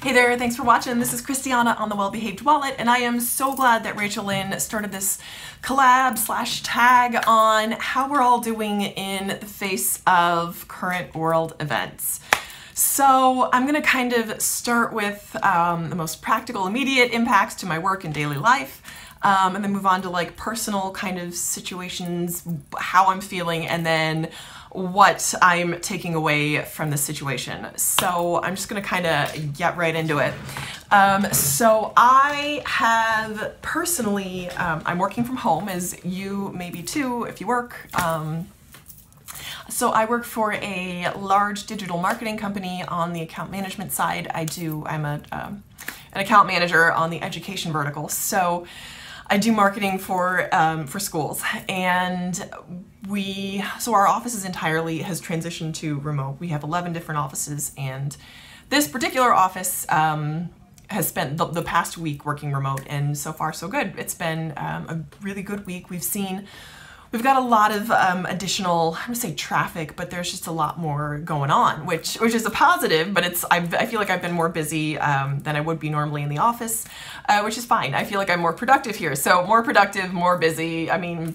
Hey there, thanks for watching. This is Christiana on The Well-Behaved Wallet, and I am so glad that Rachel Lynn started this collab/tag on how we're all doing in the face of current world events. So I'm gonna kind of start with the most practical, immediate impacts to my work and daily life, and then move on to like personal kind of situations, how I'm feeling, and then what I'm taking away from the situation. So I'm just gonna kind of get right into it. So I have personally, I'm working from home, as you maybe too if you work. So I work for a large digital marketing company on the account management side. I'm an account manager on the education vertical. So I do marketing for schools, and so our offices entirely has transitioned to remote. We have 11 different offices, and this particular office has spent the past week working remote, and so far so good. It's been a really good week. We've got a lot of additional, I'm gonna say traffic, but there's just a lot more going on, which is a positive, but I feel like I've been more busy than I would be normally in the office, which is fine. I feel like I'm more productive here. So more productive, more busy, I mean,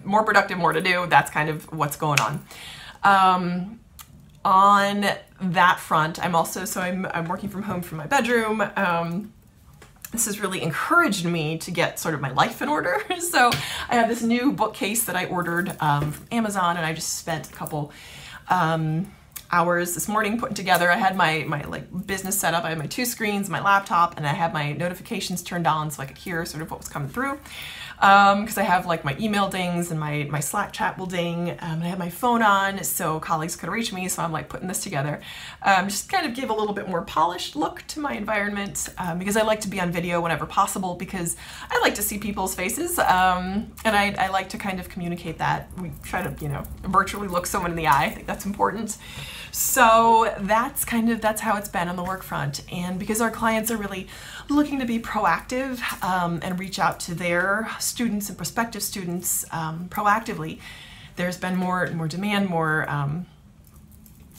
more productive, more to do. That's kind of what's going on. On that front, I'm working from home from my bedroom. This has really encouraged me to get sort of my life in order. So I have this new bookcase that I ordered from Amazon, and I just spent a couple hours this morning putting together. I had my like business set up. I had my 2 screens, my laptop, and I had my notifications turned on so I could hear sort of what was coming through. Because I have like my email dings and my Slack chat will ding, and I have my phone on so colleagues could reach me, so I'm like putting this together. Just kind of give a little bit more polished look to my environment, because I like to be on video whenever possible, because I like to see people's faces, and I like to kind of communicate that. We try to, virtually look someone in the eye. I think that's important. So that's how it's been on the work front. And because our clients are really looking to be proactive and reach out to their students and prospective students proactively, there's been more demand, more I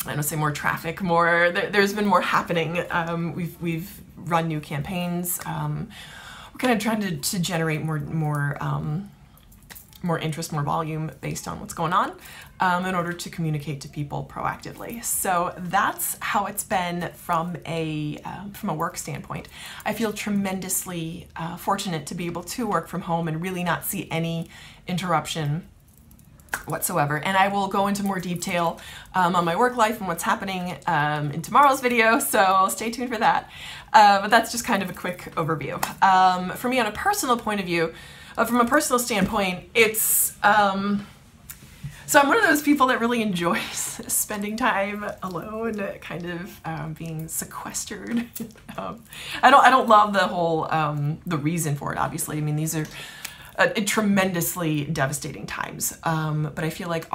don't say more traffic, there's been more happening. We've run new campaigns. We're kind of trying to generate more interest, more volume based on what's going on, in order to communicate to people proactively. So that's how it's been from a work standpoint. I feel tremendously fortunate to be able to work from home and really not see any interruption whatsoever. And I will go into more detail on my work life and what's happening in tomorrow's video, so stay tuned for that. But that's just kind of a quick overview. For me, on a personal point of view, from a personal standpoint, it's so I'm one of those people that really enjoys spending time alone, kind of being sequestered. I don't love the whole the reason for it, obviously. I mean, these are tremendously devastating times, but I feel like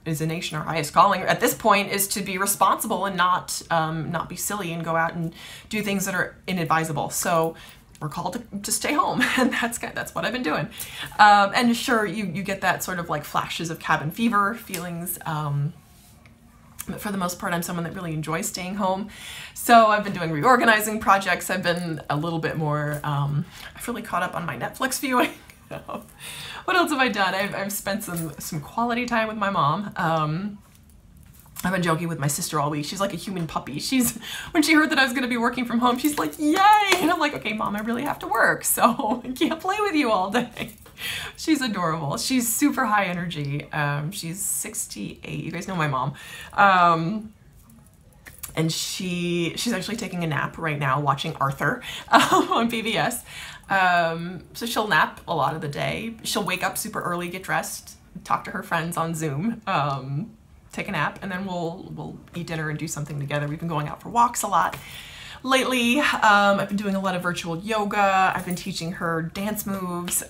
as a nation, our highest calling at this point is to be responsible and not be silly and go out and do things that are inadvisable. So we're called to stay home, and that's what I've been doing. And sure, you get that sort of like flashes of cabin fever feelings. But for the most part, I'm someone that really enjoys staying home. So I've been doing reorganizing projects. I've been a little bit more, I've really caught up on my Netflix viewing. What else have I done? I've spent some quality time with my mom. I've been joking with my sister all week. She's like a human puppy. When she heard that I was going to be working from home, she's like, yay! And I'm like, okay, Mom, I really have to work, so I can't play with you all day. She's adorable. She's super high energy. She's 68. You guys know my mom. And she's actually taking a nap right now watching Arthur on PBS. So she'll nap a lot of the day. She'll wake up super early, get dressed, talk to her friends on Zoom, take a nap, and then we'll eat dinner and do something together. We've been going out for walks a lot lately. I've been doing a lot of virtual yoga. I've been teaching her dance moves.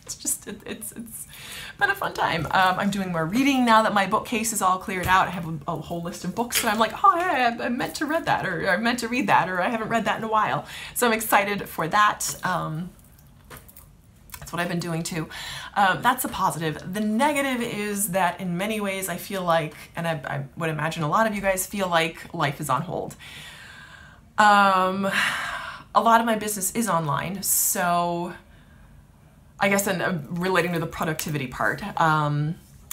It's been a fun time. I'm doing more reading now that my bookcase is all cleared out. I have a whole list of books that I'm like, oh yeah, I meant to read that, or I meant to read that, or I haven't read that in a while. So I'm excited for that. That's what I've been doing too. That's a positive. The negative is that in many ways I feel like, and I would imagine a lot of you guys feel like life is on hold. A lot of my business is online, so I guess relating to the productivity part,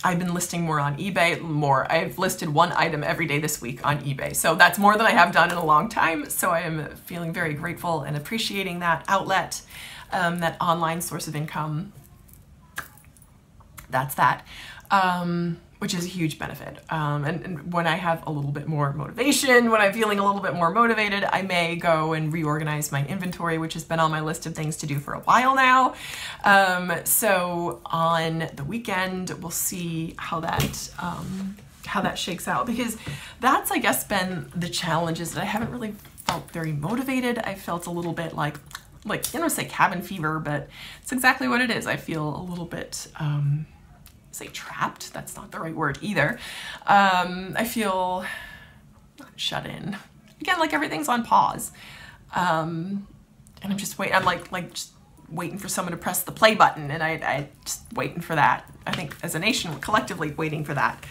I've been listing more on eBay, I've listed one item every day this week on eBay. So that's more than I have done in a long time. So I am feeling very grateful and appreciating that outlet, that online source of income. That's that, which is a huge benefit. And when I have a little bit more motivation, when I'm feeling a little bit more motivated, I may go and reorganize my inventory, which has been on my list of things to do for a while now. So on the weekend, we'll see how that shakes out, because that's, I guess, been the challenge, is that I haven't really felt very motivated. I felt a little bit like, I don't want to say cabin fever, but it's exactly what it is. I feel a little bit, say trapped, that's not the right word either. I feel not shut in. Again, like everything's on pause. And I'm just waiting, I'm like just waiting for someone to press the play button, and I just waiting for that. I think as a nation, we're collectively waiting for that.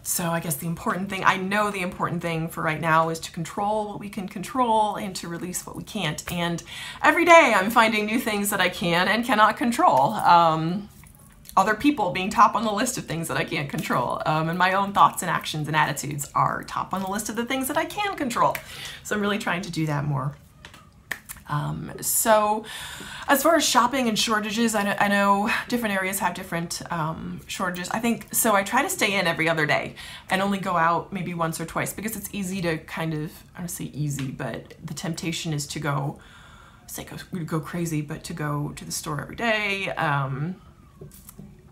So I guess the important thing for right now is to control what we can control and to release what we can't. And every day I'm finding new things that I can and cannot control. Other people being top on the list of things that I can't control. And my own thoughts and actions and attitudes are top on the list of the things that I can control. So I'm really trying to do that more. So as far as shopping and shortages, I know different areas have different shortages. I think, so I try to stay in every other day and only go out maybe once or twice, because it's easy to kind of, I don't say easy, but the temptation is to go crazy, but to go to the store every day,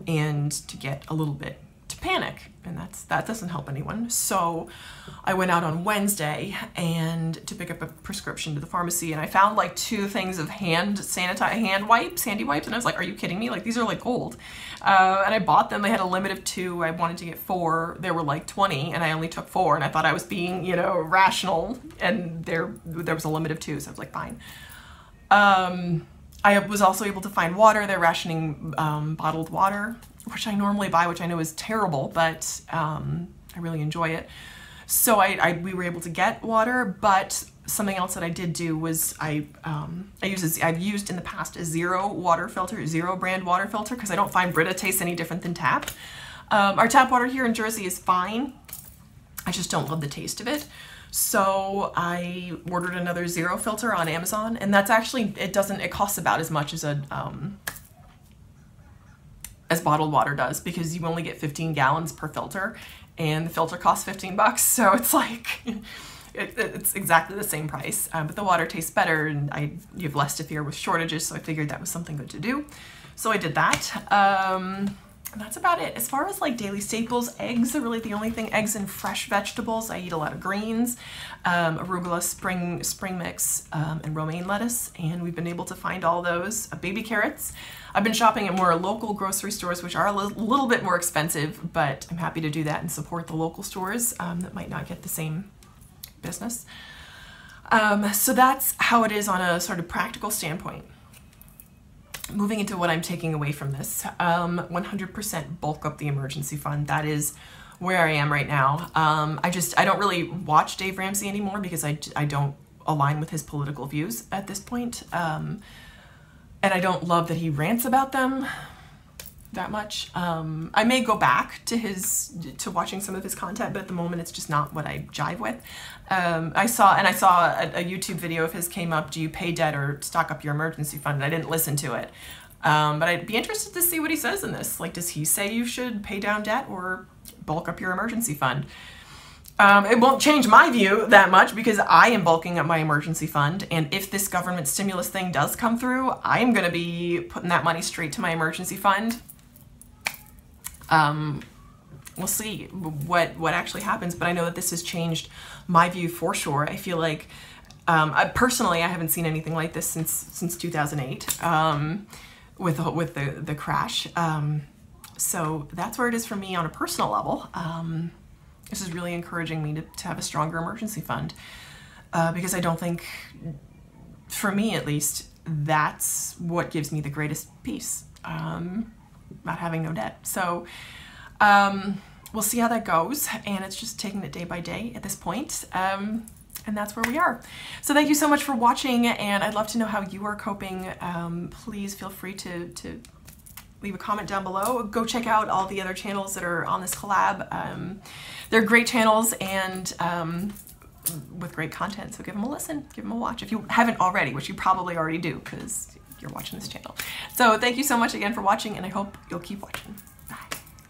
and to get a little bit to panic, and that doesn't help anyone. So I went out on Wednesday and to pick up a prescription to the pharmacy, and I found like 2 things of handy wipes, and I was like, are you kidding me? Like, these are like gold. And I bought them. They had a limit of 2. I wanted to get 4. There were like 20, and I only took 4, and I thought I was being, rational, and there was a limit of 2, so I was like, fine. I was also able to find water. They're rationing bottled water, which I normally buy, which I know is terrible, but I really enjoy it. So we were able to get water, but something else that I did do was I've used in the past a zero brand water filter, because I don't find Brita tastes any different than tap. Our tap water here in Jersey is fine. I just don't love the taste of it. So I ordered another zero filter on Amazon, and that's actually, it costs about as much as as bottled water does, because you only get 15 gallons per filter, and the filter costs 15 bucks. So it's like, it's exactly the same price, but the water tastes better, and you have less to fear with shortages. So I figured that was something good to do. So I did that. And that's about it. As far as like daily staples, eggs are really the only thing. Eggs and fresh vegetables. I eat a lot of greens, arugula, spring mix, and romaine lettuce, and we've been able to find all those. Baby carrots. I've been shopping at more local grocery stores, which are a little bit more expensive, but I'm happy to do that and support the local stores that might not get the same business. So that's how it is on a sort of practical standpoint. Moving into what I'm taking away from this, 100% bulk up the emergency fund. That is where I am right now. I don't really watch Dave Ramsey anymore, because I don't align with his political views at this point. And I don't love that he rants about them that much. I may go back to watching some of his content, but at the moment it's just not what I jive with. I saw a YouTube video of his came up, do you pay debt or stock up your emergency fund? And I didn't listen to it. But I'd be interested to see what he says in this. Like, does he say you should pay down debt or bulk up your emergency fund? It won't change my view that much, because I am bulking up my emergency fund, and if this government stimulus thing does come through, I am going to be putting that money straight to my emergency fund. We'll see what actually happens, but I know that this has changed my view for sure. I feel like, personally, I haven't seen anything like this since 2008, with the crash. So that's where it is for me on a personal level. This is really encouraging me to have a stronger emergency fund, because I don't think, for me at least, that's what gives me the greatest peace. Not having no debt. So we'll see how that goes, and it's just taking it day by day at this point. And And that's where we are. So thank you so much for watching, and I'd love to know how you are coping. Please feel free to leave a comment down below. Go check out all the other channels that are on this collab. They're great channels and with great content, so give them a listen, give them a watch if you haven't already, which you probably already do because you're watching this channel. So thank you so much again for watching, and I hope you'll keep watching.